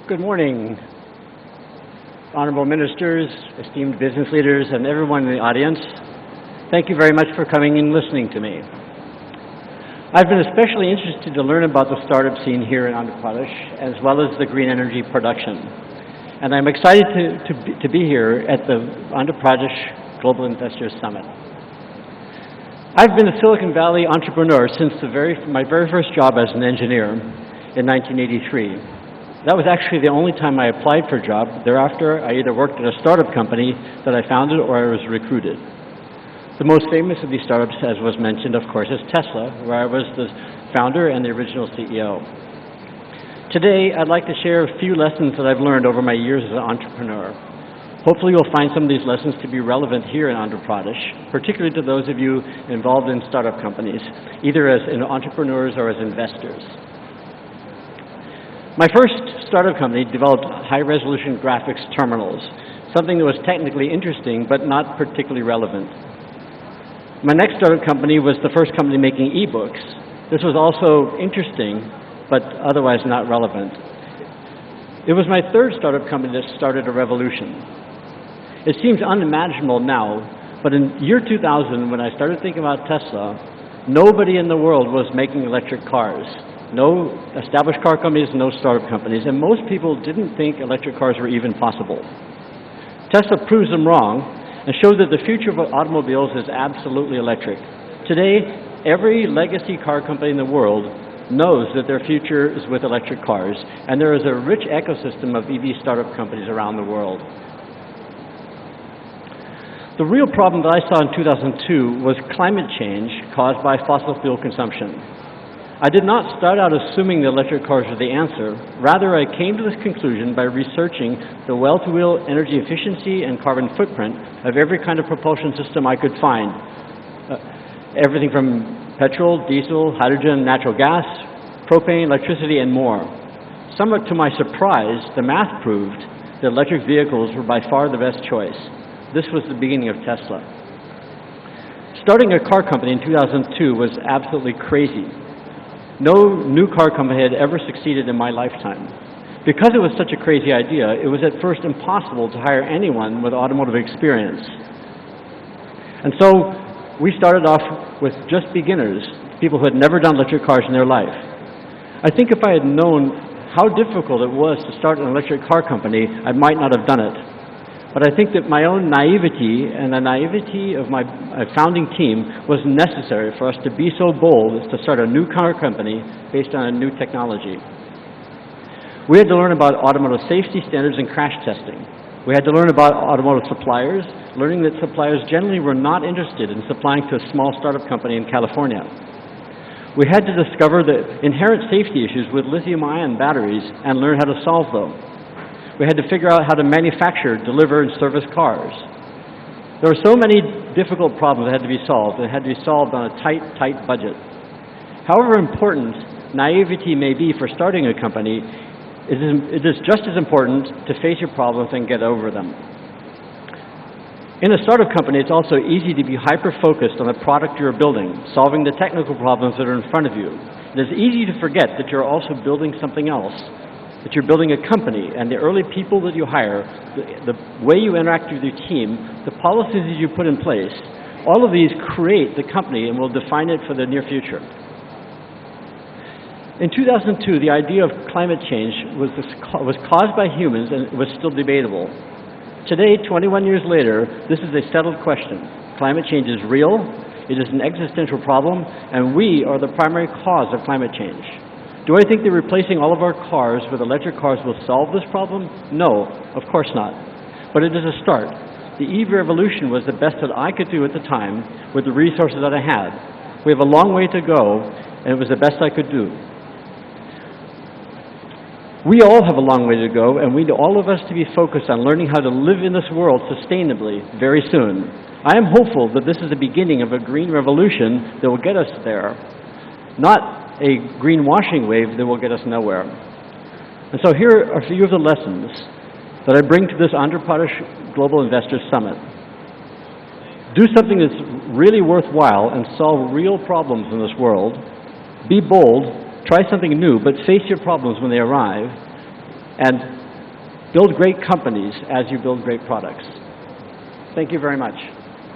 Good morning, honorable ministers, esteemed business leaders, and everyone in the audience. Thank you very much for coming and listening to me. I've been especially interested to learn about the startup scene here in Andhra Pradesh, as well as the green energy production. And I'm excited to be here at the Andhra Pradesh Global Investors Summit. I've been a Silicon Valley entrepreneur since my very first job as an engineer in 1983. That was actually the only time I applied for a job. Thereafter, I either worked at a startup company that I founded or I was recruited. The most famous of these startups, as was mentioned, of course, is Tesla, where I was the founder and the original CEO. Today, I'd like to share a few lessons that I've learned over my years as an entrepreneur. Hopefully, you'll find some of these lessons to be relevant here in Andhra Pradesh, particularly to those of you involved in startup companies, either as entrepreneurs or as investors. My first startup company developed high-resolution graphics terminals, something that was technically interesting but not particularly relevant. My next startup company was the first company making e-books. This was also interesting, but otherwise not relevant. It was my third startup company that started a revolution. It seems unimaginable now, but in year 2000, when I started thinking about Tesla, nobody in the world was making electric cars. No established car companies, no startup companies, and most people didn't think electric cars were even possible. Tesla proves them wrong and shows that the future of automobiles is absolutely electric. Today, every legacy car company in the world knows that their future is with electric cars, and there is a rich ecosystem of EV startup companies around the world. The real problem that I saw in 2002 was climate change caused by fossil fuel consumption. I did not start out assuming that electric cars were the answer. Rather, I came to this conclusion by researching the well-to-wheel energy efficiency and carbon footprint of every kind of propulsion system I could find. Everything from petrol, diesel, hydrogen, natural gas, propane, electricity, and more. Somewhat to my surprise, the math proved that electric vehicles were by far the best choice. This was the beginning of Tesla. Starting a car company in 2002 was absolutely crazy. No new car company had ever succeeded in my lifetime. Because it was such a crazy idea, it was at first impossible to hire anyone with automotive experience. And so we started off with just beginners, people who had never done electric cars in their life. I think if I had known how difficult it was to start an electric car company, I might not have done it. But I think that my own naivety and the naivety of my founding team was necessary for us to be so bold as to start a new car company based on a new technology. We had to learn about automotive safety standards and crash testing. We had to learn about automotive suppliers, learning that suppliers generally were not interested in supplying to a small startup company in California. We had to discover the inherent safety issues with lithium-ion batteries and learn how to solve them. We had to figure out how to manufacture, deliver, and service cars. There were so many difficult problems that had to be solved, and it had to be solved on a tight budget. However important naivety may be for starting a company, it is just as important to face your problems and get over them. In a startup company, it's also easy to be hyper-focused on the product you're building, solving the technical problems that are in front of you. It is easy to forget that you're also building something else, that you're building a company, and the early people that you hire, the way you interact with your team, the policies that you put in place, all of these create the company and will define it for the near future. In 2002, the idea of climate change was caused by humans and was still debatable. Today, 21 years later, this is a settled question. Climate change is real, it is an existential problem, and we are the primary cause of climate change. Do I think that replacing all of our cars with electric cars will solve this problem? No, of course not. But it is a start. The EV revolution was the best that I could do at the time with the resources that I had. We have a long way to go, and it was the best I could do. We all have a long way to go, and we need all of us to be focused on learning how to live in this world sustainably very soon. I am hopeful that this is the beginning of a green revolution that will get us there, not a greenwashing wave that will get us nowhere. And so here are a few of the lessons that I bring to this Andhra Pradesh Global Investors Summit. Do something that's really worthwhile and solve real problems in this world. Be bold, try something new, but face your problems when they arrive. And Build great companies as you build great products. Thank you very much.